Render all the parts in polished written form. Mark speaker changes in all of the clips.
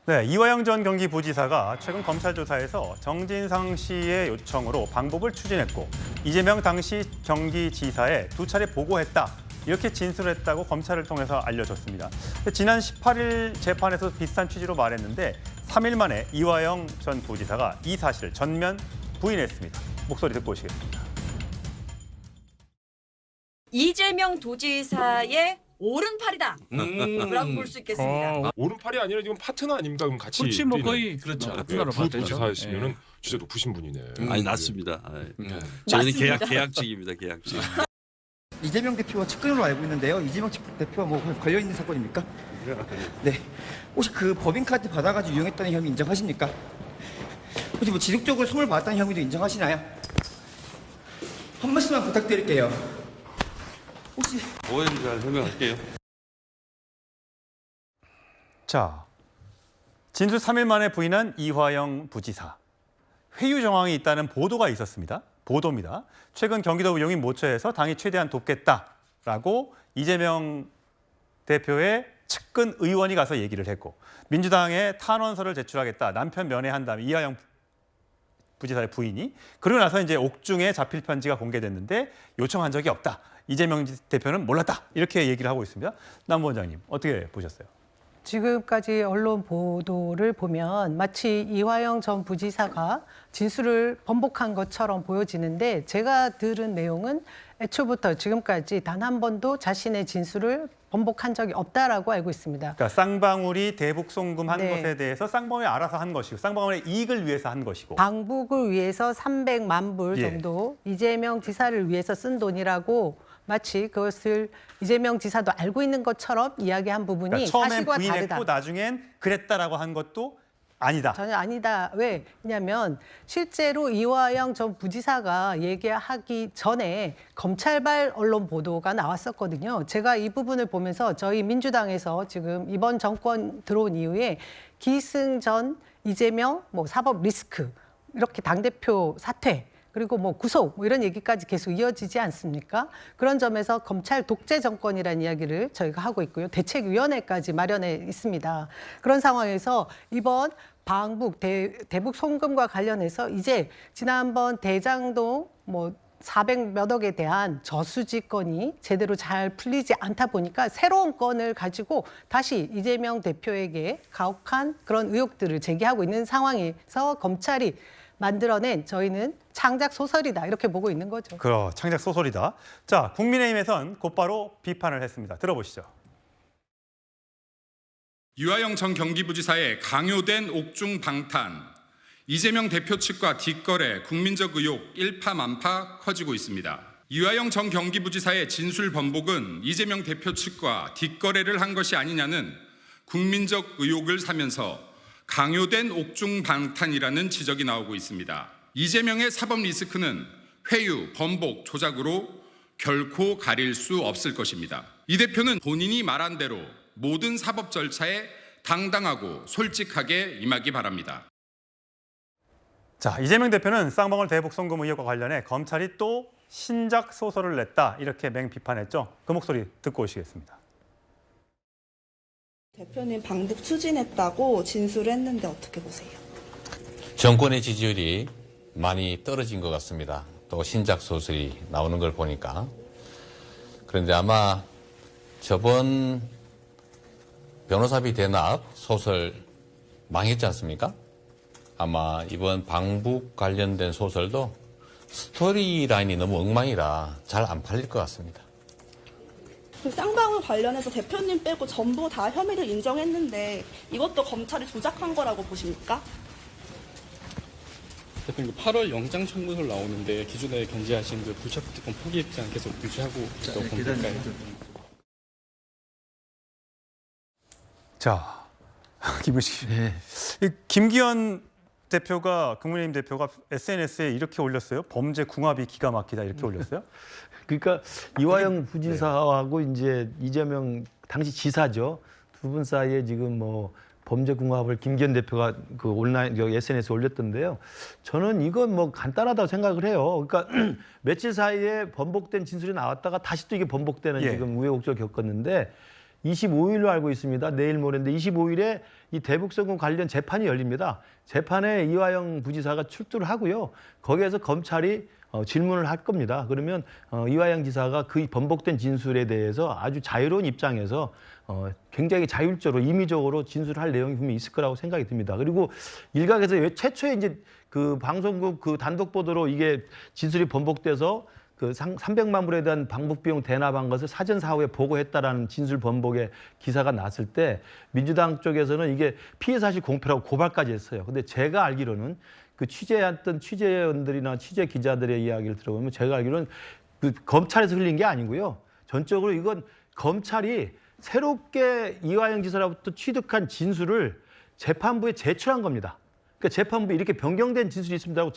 Speaker 1: 네, 이화영 전 경기부지사가 최근 검찰 조사에서 정진상 씨의 요청으로 방법을 추진했고 이재명 당시 경기지사에 2차례 보고했다. 이렇게 진술했다고 검찰을 통해서 알려졌습니다. 지난 18일 재판에서 비슷한 취지로 말했는데 3일 만에 이화영 전 부지사가 이 사실을 전면 부인했습니다. 목소리 듣고 오시겠습니다.
Speaker 2: 이재명 도지사의 오른팔이다. 라고 볼 수 있겠습니다.
Speaker 3: 오른팔이 아니라 지금 파트너 아닙니까? 그럼 같이
Speaker 4: 그렇지 뭐
Speaker 3: 뛰는.
Speaker 4: 거의 그렇죠. 파트너로
Speaker 3: 부지사였으면은 진짜 높으신 분이네.
Speaker 5: 아니 낮습니다.
Speaker 3: 네.
Speaker 5: 저희는
Speaker 2: 맞습니다.
Speaker 5: 계약직입니다. 계약직.
Speaker 6: 이재명 대표와 측근으로 알고 있는데요. 이재명 대표와 뭐 관련 있는 사건입니까? 네. 혹시 그 법인카드 받아가지고 이용했다는 혐의 인정하십니까? 혹시 뭐 지속적으로 선물 받았다는 혐의도 인정하시나요? 한 말씀만 부탁드릴게요. 혹시
Speaker 5: 오해를 잘 설명할게요.
Speaker 1: 자, 진술 3일 만에 부인한 이화영 부지사. 회유 정황이 있다는 보도가 있었습니다. 보도입니다. 최근 경기도 용인 모처에서 당이 최대한 돕겠다라고 이재명 대표의 측근 의원이 가서 얘기를 했고 민주당에 탄원서를 제출하겠다. 남편 면회한 다음에 이화영 부지사의 부인이 그러고 나서 이제 옥중에 자필 편지가 공개됐는데 요청한 적이 없다. 이재명 대표는 몰랐다. 이렇게 얘기를 하고 있습니다. 남 원장님 어떻게 보셨어요?
Speaker 7: 지금까지 언론 보도를 보면 마치 이화영 전 부지사가 진술을 번복한 것처럼 보여지는데 제가 들은 내용은 애초부터 지금까지 단 한 번도 자신의 진술을 번복한 적이 없다라고 알고 있습니다.
Speaker 1: 그러니까 쌍방울이 대북 송금한
Speaker 7: 네.
Speaker 1: 것에 대해서 쌍방울이 알아서 한 것이고 쌍방울의 이익을 위해서 한 것이고
Speaker 7: 방북을 위해서 300만 불
Speaker 1: 예.
Speaker 7: 정도 이재명 지사를 위해서 쓴 돈이라고 마치 그것을 이재명 지사도 알고 있는 것처럼 이야기한 부분이
Speaker 1: 그러니까 처음엔
Speaker 7: 사실과
Speaker 1: 부인했고
Speaker 7: 다르다.
Speaker 1: 나중엔 그랬다라고 한 것도 아니다.
Speaker 7: 전혀 아니다. 왜냐하면 실제로 이화영 전 부지사가 얘기하기 전에 검찰발 언론 보도가 나왔었거든요. 제가 이 부분을 보면서 저희 민주당에서 지금 이번 정권 들어온 이후에 기승전, 이재명, 뭐 사법 리스크 이렇게 당대표 사퇴 그리고 뭐 구속 뭐 이런 얘기까지 계속 이어지지 않습니까? 그런 점에서 검찰 독재 정권이라는 이야기를 저희가 하고 있고요. 대책위원회까지 마련해 있습니다. 그런 상황에서 이번 방북 대북 송금과 관련해서 이제 지난번 대장동 뭐 400몇 억에 대한 저수지 건이 제대로 잘 풀리지 않다 보니까 새로운 건을 가지고 다시 이재명 대표에게 가혹한 그런 의혹들을 제기하고 있는 상황에서 검찰이 만들어낸 저희는 창작 소설이다 이렇게 보고 있는 거죠.
Speaker 1: 창작 소설이다. 자, 국민의힘에선 곧바로 비판을 했습니다. 들어보시죠.
Speaker 8: 이화영 전 경기부지사의 강요된 옥중 방탄, 이재명 대표 측과 뒷거래, 국민적 의혹 일파만파 커지고 있습니다. 이화영 전 경기부지사의 진술 번복은 이재명 대표 측과 뒷거래를 한 것이 아니냐는 국민적 의혹을 사면서 강요된 옥중 방탄이라는 지적이 나오고 있습니다. 이재명의 사법 리스크는 회유, 번복, 조작으로 결코 가릴 수 없을 것입니다. 이 대표는 본인이 말한 대로 모든 사법 절차에 당당하고 솔직하게 임하기 바랍니다.
Speaker 1: 자, 이재명 대표는 쌍방울 대북 송금 의혹과 관련해 검찰이 또 신작 소설을 냈다 이렇게 맹비판했죠. 그 목소리 듣고 오시겠습니다.
Speaker 9: 대표님 방북 추진했다고 진술했는데 어떻게 보세요?
Speaker 10: 정권의 지지율이 많이 떨어진 것 같습니다. 또 신작 소설이 나오는 걸 보니까. 그런데 아마 저번 변호사비 대납 소설 망했지 않습니까? 아마 이번 방북 관련된 소설도 스토리 라인이 너무 엉망이라 잘 안 팔릴 것 같습니다.
Speaker 9: 그 쌍방울 관련해서 대표님 빼고 전부 다 혐의를 인정했는데 이것도 검찰이 조작한 거라고 보십니까?
Speaker 4: 대표님 8월 영장 청구서를 나오는데 기존에 견지하신 그 불체포 특권 포기 입장 계속 유지하고 있다고 봅니까요?
Speaker 1: 자, 김우식 씨. 김기현 대표가 국민의힘 대표가 SNS에 이렇게 올렸어요. 범죄 궁합이 기가 막히다 이렇게 올렸어요.
Speaker 11: 그러니까 이화영 부지사하고 이제 이재명 당시 지사죠. 두 분 사이에 지금 뭐 범죄 궁합을 김기현 대표가 그 온라인 SNS에 올렸던데요. 저는 이건 뭐 간단하다고 생각을 해요. 그러니까 며칠 사이에 번복된 진술이 나왔다가 다시 또 이게 번복되는 지금 우여곡절 겪었는데 25일로 알고 있습니다. 내일 모레인데 25일에 이 대북송금 관련 재판이 열립니다. 재판에 이화영 부지사가 출두를 하고요. 거기에서 검찰이 질문을 할 겁니다. 그러면 이화영 지사가 그 번복된 진술에 대해서 아주 자유로운 입장에서 굉장히 자율적으로 임의적으로 진술할 내용이 분명히 있을 거라고 생각이 듭니다. 그리고 일각에서 최초에 이제 그 방송국 그 단독 보도로 이게 진술이 번복돼서 그 300만 불에 대한 방북 비용 대납한 것을 사전 사후에 보고했다라는 진술 번복의 기사가 났을 때 민주당 쪽에서는 이게 피해 사실 공표라고 고발까지 했어요. 근데 제가 알기로는 그 취재했던 취재원들이나 취재 기자들의 이야기를 들어보면 제가 알기로는 그 검찰에서 흘린 게 아니고요. 전적으로 이건 검찰이 새롭게 이화영 지사로부터 취득한 진술을 재판부에 제출한 겁니다. 그러니까 재판부에 이렇게 변경된 진술이 있습니다라고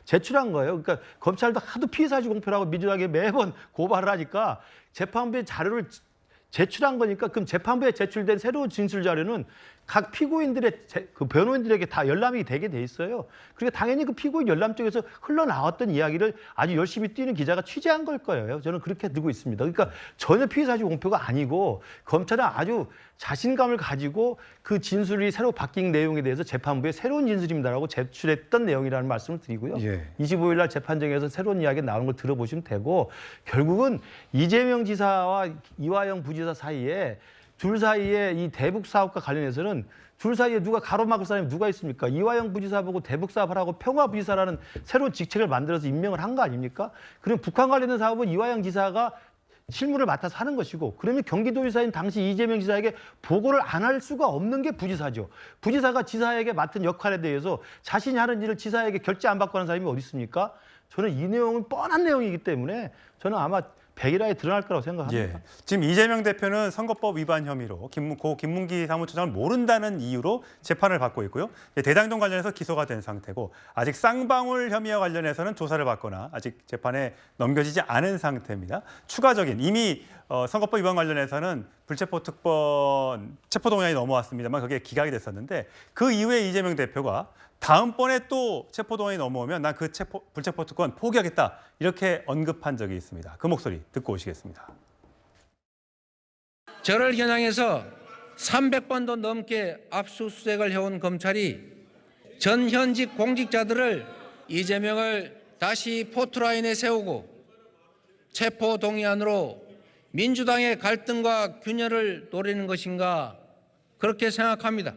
Speaker 11: 제출한 거예요. 그러니까 검찰도 하도 피해사실 공표라고 민주당에 매번 고발을 하니까 재판부에 자료를 제출한 거니까 그럼 재판부에 제출된 새로운 진술 자료는 각 피고인들의 그 변호인들에게 다 열람이 되게 돼 있어요. 그러니까 당연히 그 피고인 열람 쪽에서 흘러나왔던 이야기를 아주 열심히 뛰는 기자가 취재한 걸 거예요. 저는 그렇게 듣고 있습니다. 그러니까 전혀 피해사실 공표가 아니고 검찰은 아주 자신감을 가지고 그 진술이 새로 바뀐 내용에 대해서 재판부에 새로운 진술입니다라고 제출했던 내용이라는 말씀을 드리고요. 25일 날 재판정에서 새로운 이야기가 나오는 걸 들어보시면 되고 결국은 이재명 지사와 이화영 부지사 사이에 둘 사이에 이 대북 사업과 관련해서는 둘 사이에 누가 가로막을 사람이 누가 있습니까? 이화영 부지사 보고 대북 사업하라고 평화 부지사라는 새로운 직책을 만들어서 임명을 한 거 아닙니까? 그럼 북한 관련된 사업은 이화영 지사가 실무를 맡아서 하는 것이고 그러면 경기도지사인 당시 이재명 지사에게 보고를 안 할 수가 없는 게 부지사죠. 부지사가 지사에게 맡은 역할에 대해서 자신이 하는 일을 지사에게 결제 안 받고 하는 사람이 어디 있습니까? 저는 이 내용은 뻔한 내용이기 때문에 저는 아마 백일화에 드러날 거라고 생각합니다.
Speaker 1: 지금 이재명 대표는 선거법 위반 혐의로 고 김문기 사무처장을 모른다는 이유로 재판을 받고 있고요. 대장동 관련해서 기소가 된 상태고 아직 쌍방울 혐의와 관련해서는 조사를 받거나 아직 재판에 넘겨지지 않은 상태입니다. 추가적인 이미 선거법 위반 관련해서는 불체포 특권 체포동의안이 넘어왔습니다만 그게 기각이 됐었는데 그 이후에 이재명 대표가 다음번에 또 체포동의안이 넘어오면 난 그 불체포 특권 포기하겠다 이렇게 언급한 적이 있습니다. 그 목소리 듣고 오시겠습니다.
Speaker 12: 저를 겨냥해서 300번도 넘게 압수수색을 해온 검찰이 전 현직 공직자들을 이재명을 다시 포트라인에 세우고 체포동의안으로 민주당의 갈등과 균열을 노리는 것인가 그렇게 생각합니다.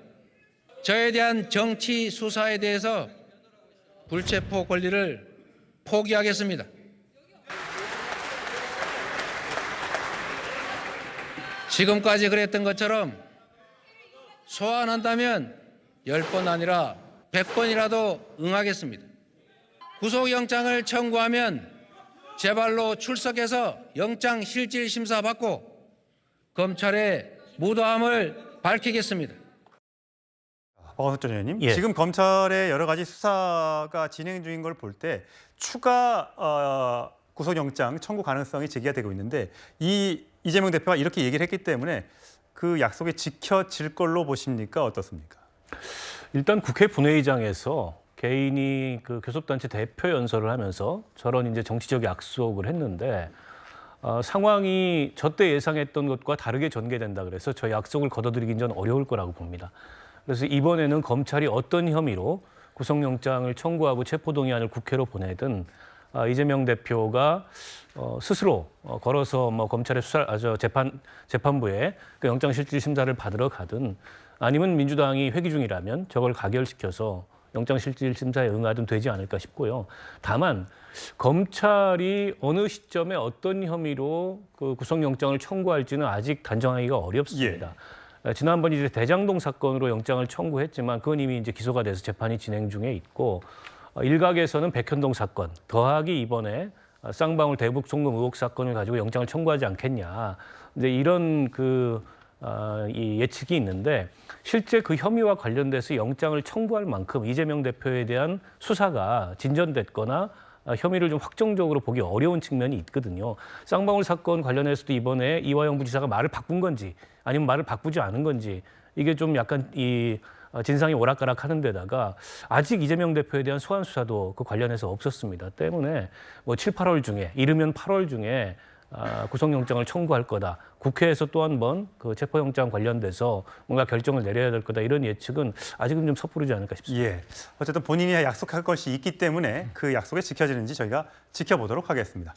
Speaker 12: 저에 대한 정치 수사에 대해서 불체포 권리를 포기하겠습니다. 지금까지 그랬던 것처럼 소환한다면 10번 아니라 100번이라도 응하겠습니다. 구속영장을 청구하면 제발로 출석해서 영장 실질 심사 받고 검찰의 무도함을 밝히겠습니다.
Speaker 1: 박원석 의원님, 지금 검찰의 여러 가지 수사가 진행 중인 걸 볼 때 추가 구속영장 청구 가능성이 제기가 되고 있는데 이재명 대표가 이렇게 얘기를 했기 때문에 그 약속이 지켜질 걸로 보십니까? 어떻습니까?
Speaker 13: 일단 국회 분회의장에서 개인이 그 교섭단체 대표 연설을 하면서 저런 이제 정치적 약속을 했는데 상황이 저때 예상했던 것과 다르게 전개된다 그래서 저 약속을 거둬들이긴 좀 어려울 거라고 봅니다. 그래서 이번에는 검찰이 어떤 혐의로 구속영장을 청구하고 체포동의안을 국회로 보내든 이재명 대표가 스스로 걸어서 뭐 검찰의 재판부에 그 영장실질심사를 받으러 가든 아니면 민주당이 회기 중이라면 저걸 가결시켜서 영장실질심사에 응하든 되지 않을까 싶고요. 다만 검찰이 어느 시점에 어떤 혐의로 그 구속영장을 청구할지는 아직 단정하기가 어렵습니다. 지난번 이제 대장동 사건으로 영장을 청구했지만 그건 이미 이제 기소가 돼서 재판이 진행 중에 있고 일각에서는 백현동 사건 더하기 이번에 쌍방울 대북 송금 의혹 사건을 가지고 영장을 청구하지 않겠냐. 이제 이런 이 예측이 있는데 실제 그 혐의와 관련돼서 영장을 청구할 만큼 이재명 대표에 대한 수사가 진전됐거나 혐의를 좀 확정적으로 보기 어려운 측면이 있거든요. 쌍방울 사건 관련해서도 이번에 이화영 부지사가 말을 바꾼 건지 아니면 말을 바꾸지 않은 건지 이게 좀 약간 진상이 오락가락하는 데다가 아직 이재명 대표에 대한 소환 수사도 그 관련해서 없었습니다. 때문에 뭐 7, 8월 중에 이르면 8월 중에 구속영장을 청구할 거다. 국회에서 또 한 번 그 체포영장 관련돼서 뭔가 결정을 내려야 될 거다. 이런 예측은 아직은 좀 섣부르지 않을까 싶습니다.
Speaker 1: 예. 어쨌든 본인이 약속할 것이 있기 때문에 그 약속이 지켜지는지 저희가 지켜보도록 하겠습니다.